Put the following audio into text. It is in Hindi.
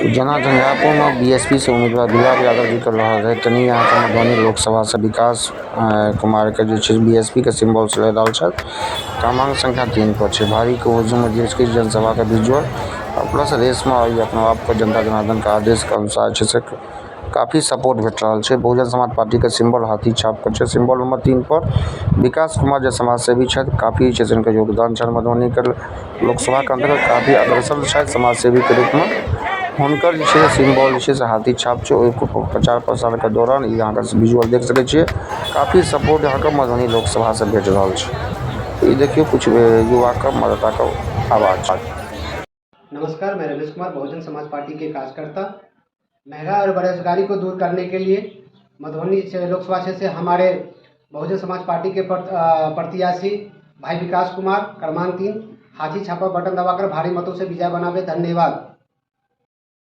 जना झंझारपुर में बीएसपी से उम्मीदवार दुलार यादव जी कर रहा है तनी यहाँ के मधुबनी लोकसभा से विकास कुमार के बीएसपी के सिंबल से लड़ रहा है। क्रमांक संख्या 3 पर है। भारी के हुजूम में देश की जनसभा का विजुअल प्लस रेस में आई अपना आप को जनता जनार्दन का आदेश के अनुसार से काफ़ी सपोर्ट भेट रहा है। बहुजन समाज पार्टी के सिंबल हाथी छाप पर सिंबल नंबर 3 पर विकास कुमार जो समाजसेवी है काफ़ी योगदान है मधुबनी के लोकसभा के अंतर्गत काफ़ी अग्रसर है समाजसेवी के रूप में हुनकर सिंबल से हाथी छाप है। प्रचार प्रसार के दौरान यहाँ का विजुअल देख सके काफ़ी सपोर्ट यहाँ का मधुबनी लोकसभा से भेज रहा है। ये देखिए कुछ युवा का मतदाता का आवाज। नमस्कार, मैं रमेश कुमार बहुजन समाज पार्टी के कार्यकर्ता। महंगाई और बेरोजगारी को दूर करने के लिए मधुबनी लोकसभा क्षेत्र से हमारे बहुजन समाज पार्टी के प्रत्याशी भाई विकास कुमार क्रमांक 3 हाथी छापा बटन दबाकर भारी मतों से विजय बनावे। धन्यवाद।